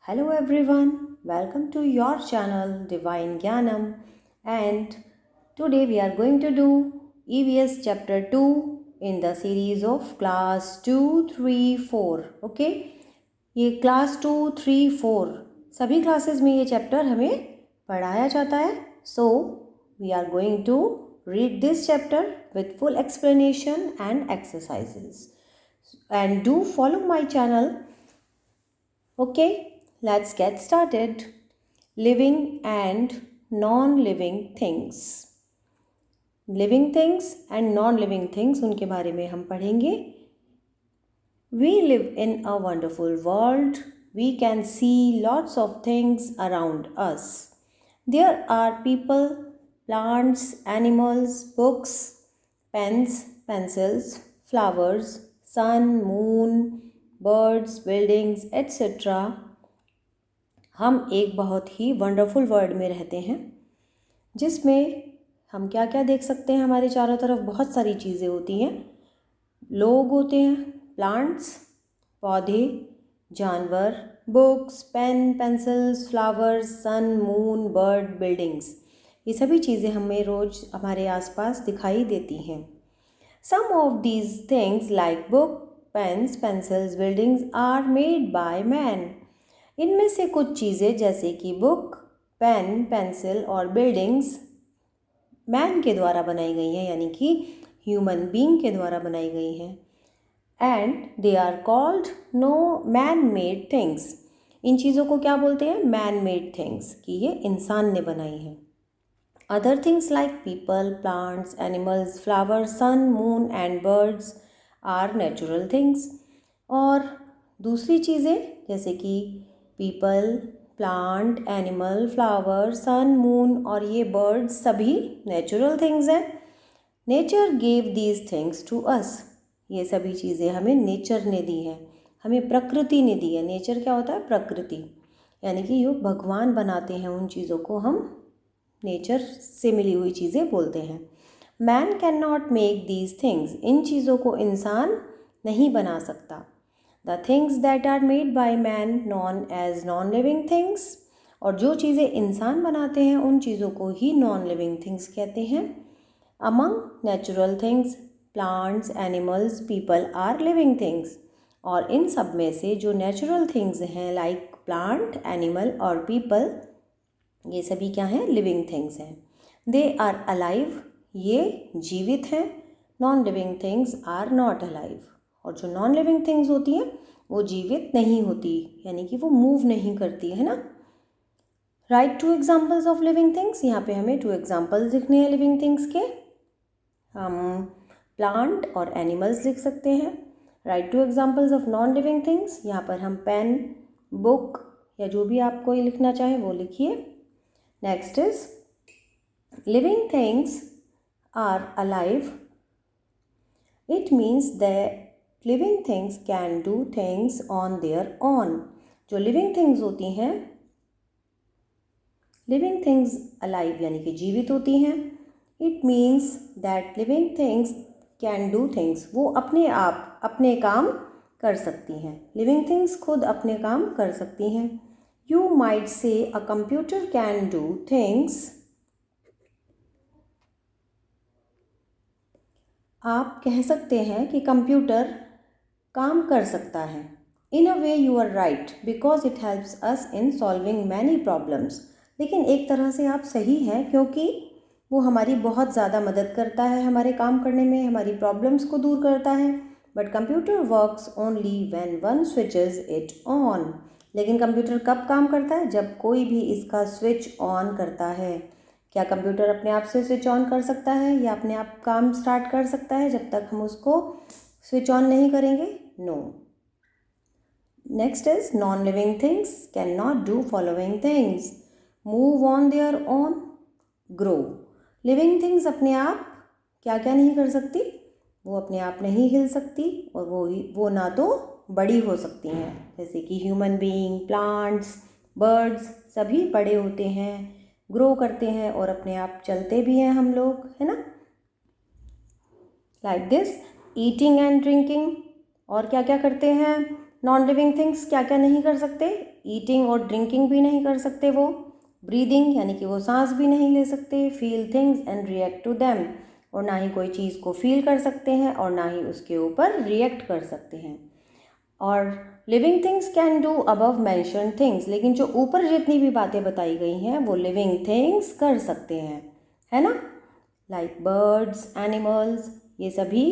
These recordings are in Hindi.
Hello everyone, welcome to your channel Divine Gyanam, and today we are going to do EVS chapter 2 in the series of class 2, 3, 4. Okay, ये class 2, 3, 4 सभी classes में ये chapter हमें पढ़ाया जाता है. So we are going to read this chapter with full explanation and exercises, and do follow my channel. Okay, let's get started. Living and non-living things. Living things and non-living things, उनके बारे में हम पढ़ेंगे. We live in a wonderful world. We can see lots of things around us. There are people, plants, animals, books, pens, pencils, flowers, sun, moon, birds, buildings, etc. हम एक बहुत ही वंडरफुल वर्ल्ड में रहते हैं जिसमें हम क्या क्या देख सकते हैं. हमारे चारों तरफ बहुत सारी चीज़ें होती हैं. लोग होते हैं, प्लांट्स, पौधे, जानवर, books, pen, pencils, flowers, sun, moon, bird, buildings. ये सभी चीज़ें हमें रोज़ हमारे आसपास दिखाई देती हैं. Some of these things like book, pens, pencils, buildings are made by man. इनमें से कुछ चीज़ें जैसे कि बुक, पेन, पेंसिल और बिल्डिंग्स मैन के द्वारा बनाई गई हैं, यानी कि ह्यूमन बीइंग के द्वारा बनाई गई हैं. And they are called no man made things. इन चीज़ों को क्या बोलते हैं? मैन मेड थिंग्स, कि ये इंसान ने बनाई हैं. Other things like people, plants, animals, flowers, sun, moon and birds are natural things. और दूसरी चीज़ें जैसे कि people, plant, animal, flower, sun, moon और ये बर्ड्स सभी नेचुरल थिंग्स हैं. Nature gave these things to us. ये सभी चीज़ें हमें नेचर ने दी हैं, हमें प्रकृति ने दी है. नेचर क्या होता है? प्रकृति, यानी कि जो भगवान बनाते हैं उन चीज़ों को हम नेचर से मिली हुई चीज़ें बोलते हैं. Man can not make these things. इन चीज़ों को इंसान नहीं बना सकता. The things that are made by man known as non-living things. और जो चीज़ें इंसान बनाते हैं उन चीज़ों को ही non-living things कहते हैं. Among natural things, plants, animals, people are living things. और इन सब में से जो natural things हैं like plant, animal और people, ये सभी क्या हैं? living things हैं. They are alive. ये जीवित हैं. Non-living things are not alive. और जो नॉन लिविंग थिंग्स होती हैं वो जीवित नहीं होती, यानी कि वो मूव नहीं करती, है ना. Right 2 examples of living things. यहाँ पे हमें 2 एग्जाम्पल्स लिखने हैं लिविंग थिंग्स के. हम प्लांट और एनिमल्स लिख सकते हैं. Right 2 examples of non living things. यहाँ पर हम पेन, बुक या जो भी आपको लिखना चाहे वो लिखिए. Next is living things are alive. It means that living things can do things on their own. जो लिविंग थिंग्स होती हैं, लिविंग थिंग्स अलाइव यानी कि जीवित होती हैं. It means that living things can do things. वो अपने आप अपने काम कर सकती हैं. लिविंग थिंग्स खुद अपने काम कर सकती हैं. You might say a computer can do things. आप कह सकते हैं कि कंप्यूटर काम कर सकता है. In a way you are right because it helps us in solving many problems. लेकिन एक तरह से आप सही हैं क्योंकि वो हमारी बहुत ज़्यादा मदद करता है हमारे काम करने में, हमारी प्रॉब्लम्स को दूर करता है. But computer works only when one switches it on. लेकिन कंप्यूटर कब काम करता है? जब कोई भी इसका स्विच ऑन करता है. क्या कंप्यूटर अपने आप से स्विच ऑन कर सकता है या अपने आप काम स्टार्ट कर सकता है जब तक हम उसको स्विच ऑन नहीं करेंगे? No. Next is non living things can not do following things. Move on their own, grow. Living things अपने आप क्या क्या नहीं कर सकती? वो अपने आप नहीं हिल सकती और वो ना तो बड़ी हो सकती हैं. जैसे कि ह्यूमन बीइंग, प्लांट्स, बर्ड्स सभी बड़े होते हैं, ग्रो करते हैं और अपने आप चलते भी हैं हम लोग, है ना. Like this eating and drinking. और क्या क्या करते हैं नॉन लिविंग थिंग्स? क्या क्या नहीं कर सकते? ईटिंग और ड्रिंकिंग भी नहीं कर सकते वो, ब्रीदिंग यानी कि वो सांस भी नहीं ले सकते, feel things and react to them, और ना ही कोई चीज़ को फील कर सकते हैं और ना ही उसके ऊपर रिएक्ट कर सकते हैं। और living things can do above mention things, लेकिन जो ऊपर जितनी भी बातें बताई गई हैं वो लिविंग थिंग्स कर सकते हैं, है ना, लाइक बर्ड्स, एनिमल्स, ये सभी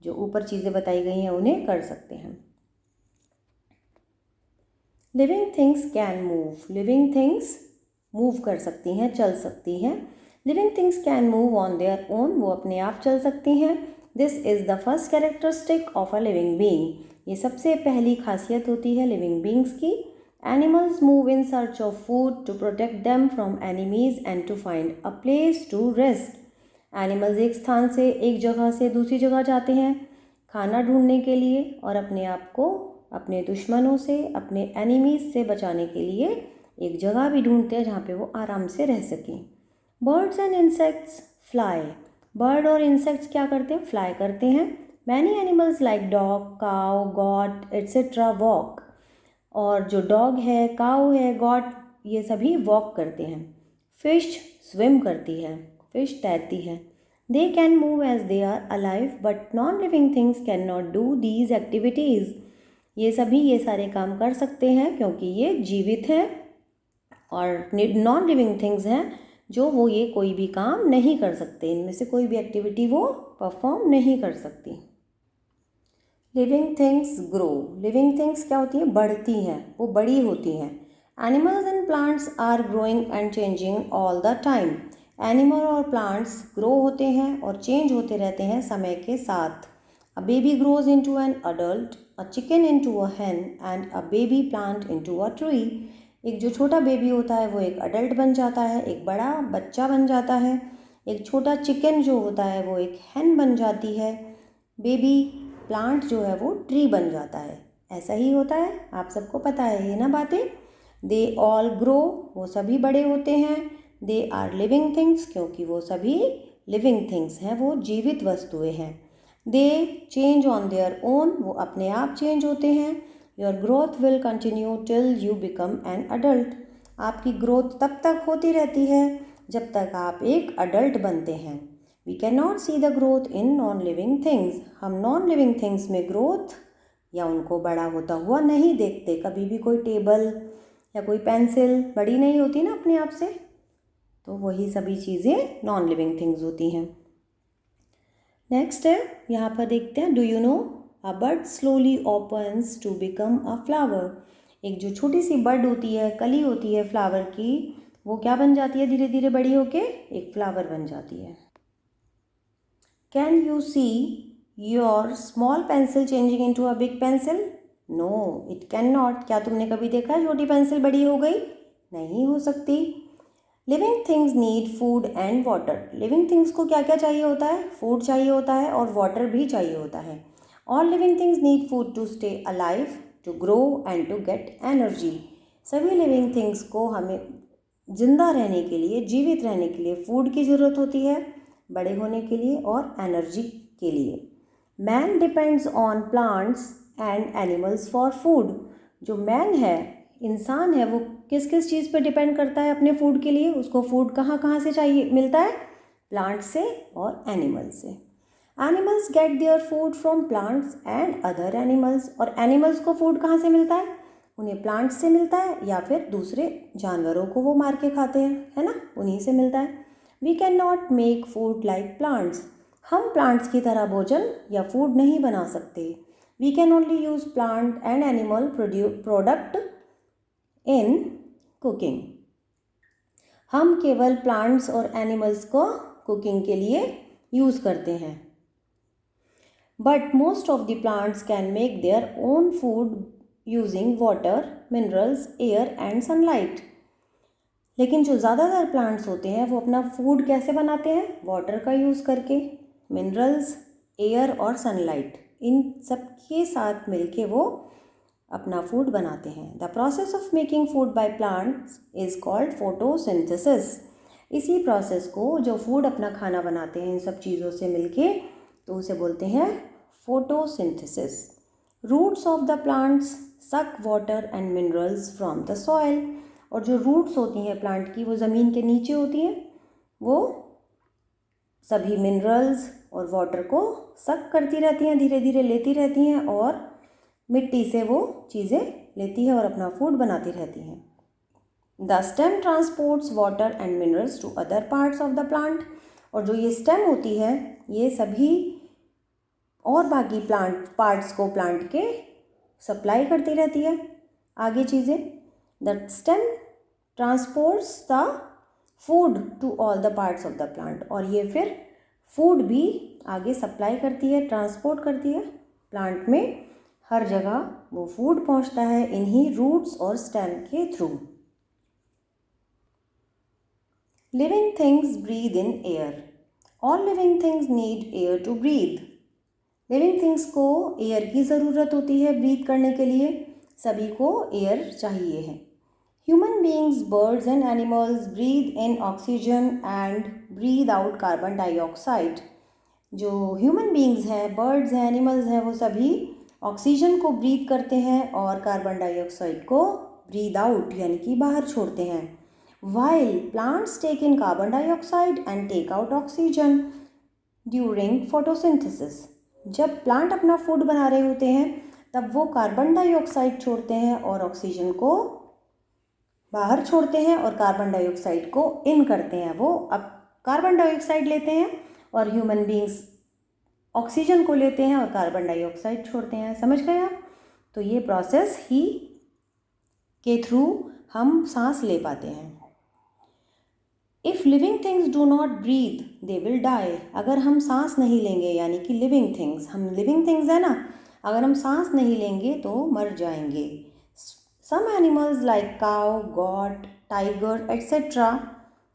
जो ऊपर चीज़ें बताई गई हैं उन्हें कर सकते हैं। Living things can move, living things move कर सकती हैं, चल सकती हैं। Living things can move on their own, वो अपने आप चल सकती हैं। This is the first characteristic of a living being, ये सबसे पहली खासियत होती है लिविंग बीइंग्स की। Animals move in search of food to protect them from enemies and to find a place to rest. Animals एक स्थान से, एक जगह से दूसरी जगह जाते हैं खाना ढूंढने के लिए और अपने आप को अपने दुश्मनों से, अपने एनिमीज से बचाने के लिए एक जगह भी ढूंढते हैं जहाँ पे वो आराम से रह सकें। Birds and insects fly, bird और इंसेक्ट्स क्या करते हैं, फ्लाई करते हैं। Many animals like dog, cow, got etcetera walk, और जो डॉग है, काउ है, गॉट, ये सभी वॉक करते हैं। फिश स्विम करती है, फिश तैरती है। They can move as they are alive but non living things can not do these activities, ये सभी ये सारे काम कर सकते हैं क्योंकि ये जीवित हैं, और नॉन लिविंग थिंग्स हैं जो वो ये कोई भी काम नहीं कर सकते, इनमें से कोई भी एक्टिविटी वो परफॉर्म नहीं कर सकती। Living things grow, living things क्या होती हैं, बढ़ती हैं, वो बड़ी होती हैं। Animals and plants are growing and changing all the time, animal और प्लांट्स ग्रो होते हैं और चेंज होते रहते हैं समय के साथ। A baby grows into an adult, a chicken into a hen and a baby plant into a tree, एक जो छोटा बेबी होता है वो एक अडल्ट बन जाता है, एक बड़ा बच्चा बन जाता है। एक छोटा चिकन जो होता है वो एक hen बन जाती है, बेबी प्लांट जो है वो ट्री बन जाता है। ऐसा ही होता है, आप सबको पता है ये ना बातें। दे ऑल ग्रो, वो सभी बड़े होते हैं। दे आर लिविंग थिंग्स, क्योंकि वो सभी लिविंग थिंग्स हैं, वो जीवित वस्तुएं हैं। दे चेंज ऑन देयर ओन, वो अपने आप चेंज होते हैं। Your growth will continue till you become an adult, आपकी ग्रोथ तब तक होती रहती है जब तक आप एक अडल्ट बनते हैं। We can not see the growth in non living things, हम नॉन लिविंग थिंग्स में ग्रोथ या उनको बड़ा होता हुआ नहीं देखते। कभी भी कोई टेबल या कोई पेंसिल बड़ी नहीं होती ना अपने आप से, तो वही सभी चीज़ें नॉन लिविंग थिंग्स होती हैं। नेक्स्ट है, यहाँ पर देखते हैं, do you know a bud slowly opens to become a flower, एक जो छोटी सी बड होती है, कली होती है फ्लावर की, वो क्या बन जाती है, धीरे धीरे बड़ी होके एक फ्लावर बन जाती है। Can you see your small pencil changing into a big pencil, no it can not, क्या तुमने कभी देखा है छोटी पेंसिल बड़ी हो गई, नहीं हो सकती। Living things need food and water, living things को क्या क्या चाहिए होता है, फूड चाहिए होता है और वाटर भी चाहिए होता है। All living things need food to stay alive, to grow and to get energy, सभी लिविंग थिंग्स को हमें जिंदा रहने के लिए, जीवित रहने के लिए फूड की ज़रूरत होती है, बड़े होने के लिए और एनर्जी के लिए। Man depends on plants and animals for food, जो मैन है, इंसान है, वो किस किस चीज़ पर डिपेंड करता है अपने फूड के लिए, उसको फूड कहाँ कहाँ से चाहिए, मिलता है, प्लांट से और एनिमल से। Animals gate their food from plants and other animals, और एनिमल्स को फूड कहाँ से मिलता है, उन्हें प्लांट्स से मिलता है या फिर दूसरे जानवरों को वो मार के खाते हैं, है ना, उन्हीं से मिलता है। We can not make food like plants, हम प्लांट्स की तरह भोजन या फूड नहीं बना सकते। We can only use plant and animal product in cooking, हम केवल प्लांट्स और एनिमल्स को कुकिंग के लिए यूज़ करते हैं। But most of the plants can make their own food using water, minerals, air and sunlight, लेकिन जो ज़्यादातर प्लांट्स होते हैं वो अपना फूड कैसे बनाते हैं, वाटर का यूज़ करके, मिनरल्स, एयर और सनलाइट, इन सब के साथ मिलके वो अपना फूड बनाते हैं। The process of making food by plants is called photosynthesis, इसी प्रोसेस को, जो फूड अपना खाना बनाते हैं इन सब चीज़ों से मिलके, तो उसे बोलते हैं photosynthesis. Roots of the plants suck water and minerals from the soil. और जो रूट्स होती हैं प्लांट की वो ज़मीन के नीचे होती हैं, वो सभी मिनरल्स और वाटर को सक करती रहती हैं, धीरे धीरे लेती रहती हैं और मिट्टी से वो चीज़ें लेती हैं और अपना फूड बनाती रहती हैं। The stem transports water and minerals to other parts of the plant. और जो ये स्टेम होती है ये सभी और बाकी प्लांट पार्ट्स को प्लांट के सप्लाई करती रहती है आगे चीज़ें। The stem transports the food to all the parts of the plant. और ये फिर फूड भी आगे सप्लाई करती है, ट्रांसपोर्ट करती है प्लांट में, हर जगह वो फूड पहुंचता है इन्हीं रूट्स और स्टेम के through. Living things breathe in air. All living things need air to breathe. Living things को एयर की ज़रूरत होती है ब्रीथ करने के लिए, सभी को एयर चाहिए है। Human beings, birds and animals breathe in oxygen and breathe out carbon dioxide. जो ह्यूमन बींग्स हैं, बर्ड्स हैं, एनिमल्स हैं, वो सभी ऑक्सीजन को ब्रीथ करते हैं और कार्बन डाइऑक्साइड को ब्रीद आउट यानी कि बाहर छोड़ते हैं। While plants take in carbon dioxide and take out oxygen during photosynthesis. जब प्लांट अपना फूड बना रहे होते हैं तब वो कार्बन डाइऑक्साइड छोड़ते हैं और ऑक्सीजन को बाहर छोड़ते हैं और कार्बन डाइऑक्साइड को इन करते हैं। वो अब कार्बन डाइऑक्साइड लेते हैं और ह्यूमन बींग्स ऑक्सीजन को लेते हैं और कार्बन डाइऑक्साइड छोड़ते हैं। समझ गए आप? तो ये प्रोसेस ही के थ्रू हम सांस ले पाते हैं। If living things do not breathe they will die. अगर हम सांस नहीं लेंगे यानी कि लिविंग थिंग्स, हम लिविंग थिंग्स है ना, अगर हम सांस नहीं लेंगे तो मर जाएंगे। Some animals like cow, goat, tiger etcetera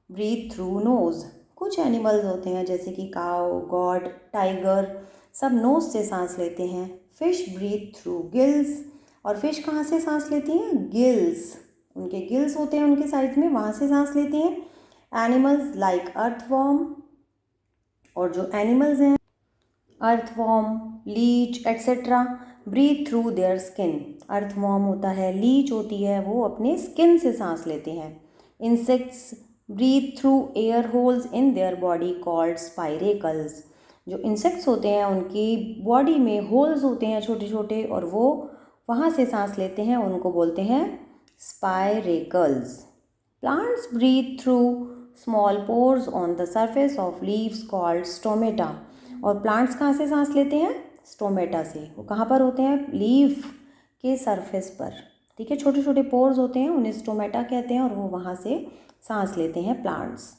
breathe through nose. कुछ एनिमल्स होते हैं जैसे कि काउ, गॉट, टाइगर, सब नोज से सांस लेते हैं। Fish breathe through gills. और फिश कहाँ से सांस लेती हैं? गिल्स, उनके गिल्स होते हैं उनके साइड में, वहाँ से सांस लेती हैं। Animals like earthworm. और जो एनिमल्स हैं earthworm, leech etcetera breathe through their skin. Earthworm होता है, लीच होती है, वो अपने स्किन से सांस लेते हैं। Insects breathe through air holes in their body called spiracles. जो इंसेक्ट्स होते हैं उनकी बॉडी में होल्स होते हैं छोटे छोटे और वो वहाँ से सांस लेते हैं, उनको बोलते हैं spiracles. Plants breathe through small pores on the surface of leaves called stomata. और प्लांट्स कहाँ से सांस लेते हैं? स्टोमेटा से। वो कहाँ पर होते हैं? लीफ के सरफेस पर, ठीक है, छोटे छोटे पोर्स होते हैं, उन्हें स्टोमेटा कहते हैं और वो वहाँ से सांस लेते हैं plants.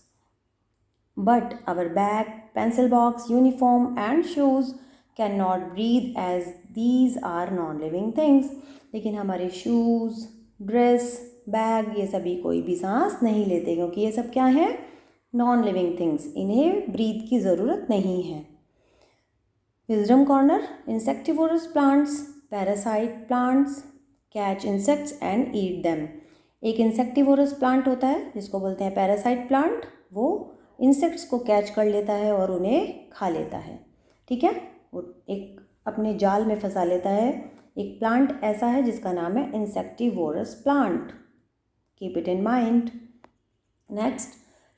But our bag, pencil box, uniform and shoes can not breathe as these are non living things. लेकिन हमारे शूज़, ड्रेस, बैग, ये सभी कोई भी सांस नहीं लेते क्योंकि ये सब क्या है? नॉन लिविंग थिंग्स, इन्हें ब्रीथ की ज़रूरत नहीं है। Wisdom corner. Insectivorous plants, parasite plants catch insects and eat them. एक इंसेक्टिवोरस प्लांट होता है जिसको बोलते हैं पैरासाइट प्लांट, वो इंसेक्ट्स को कैच कर लेता है और उन्हें खा लेता है, ठीक है, वो एक अपने जाल में फंसा लेता है। एक प्लांट ऐसा है जिसका नाम है insectivorous plant, keep it in mind. Next,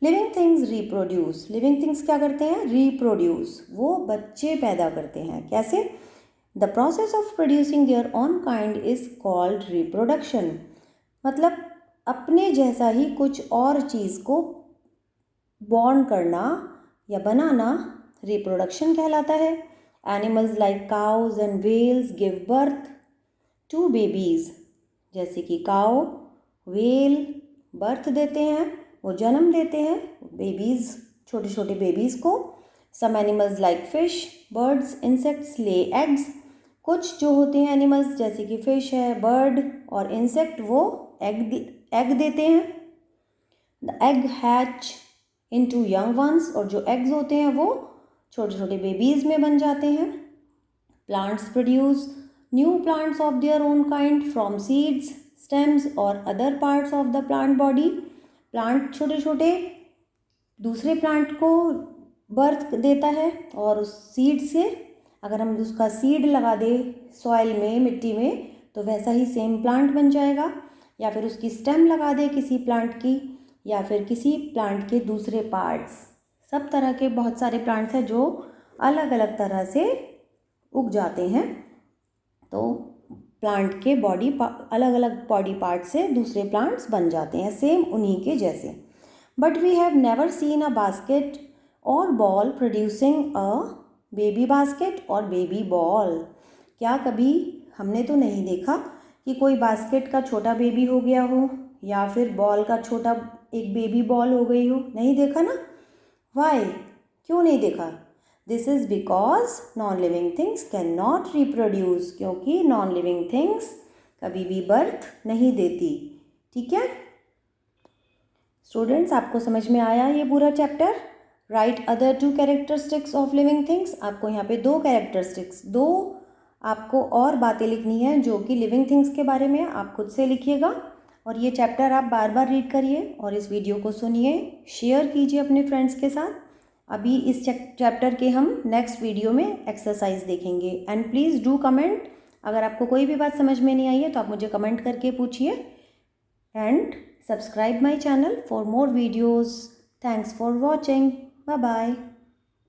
living things reproduce. Living things क्या करते हैं? रिप्रोड्यूस, वो बच्चे पैदा करते हैं। कैसे? The process of producing there own kind is called reproduction. मतलब अपने जैसा ही कुछ और चीज़ को बॉर्न करना या बनाना रिप्रोडक्शन कहलाता है। Animals like cows and whales give birth to babies. जैसे कि काउ, व्हेल बर्थ देते हैं, वो जन्म देते हैं बेबीज़, छोटे छोटे बेबीज़ को। Some animals like fish, birds, insects lay eggs. कुछ जो होते हैं एनिमल्स जैसे कि फिश है, बर्ड और इंसेक्ट, वो एग देते हैं। The egg hatch into young ones. और जो एग्स होते हैं वो छोटे छोटे बेबीज़ में बन जाते हैं। Plants produce new plants of their own kind from seeds, stems और other parts of the plant body. Plant छोटे छोटे दूसरे प्लांट को बर्थ देता है और उस सीड से अगर हम उसका सीड लगा दें सॉइल में, मिट्टी में, तो वैसा ही सेम प्लांट बन जाएगा। या फिर उसकी स्टेम लगा दें किसी प्लांट की, या फिर किसी प्लांट के दूसरे पार्ट्स। सब तरह के बहुत सारे प्लांट्स हैं जो अलग अलग तरह से उग जाते हैं। तो प्लांट के अलग अलग बॉडी पार्ट से दूसरे प्लांट्स बन जाते हैं, सेम उन्हीं के जैसे। But we have never seen a basket और ball producing a baby basket और बेबी बॉल। क्या कभी हमने तो नहीं देखा कि कोई बास्केट का छोटा बेबी हो गया हो या फिर बॉल का छोटा एक बेबी बॉल हो गई हो? नहीं देखा ना। वाई? क्यों नहीं देखा? This is because non living things can not reproduce, क्योंकि नॉन लिविंग थिंग्स कभी भी बर्थ नहीं देती। ठीक है स्टूडेंट्स, आपको समझ में आया ये पूरा chapter? Right other 2 characteristics of living things. आपको यहाँ पे 2 कैरेक्टरिस्टिक्स, 2 आपको और बातें लिखनी है जो कि लिविंग थिंग्स के बारे में। आप खुद से लिखिएगा और ये चैप्टर आप बार बार रीड करिए और इस वीडियो को सुनिए, शेयर कीजिए अपने फ्रेंड्स के साथ। अभी इस चैप्टर के हम नेक्स्ट वीडियो में एक्सरसाइज देखेंगे। And please do comment. अगर आपको कोई भी बात समझ में नहीं आई है तो आप मुझे कमेंट करके पूछिए। And subscribe my channel for more videos. Thanks for watching. Bye bye.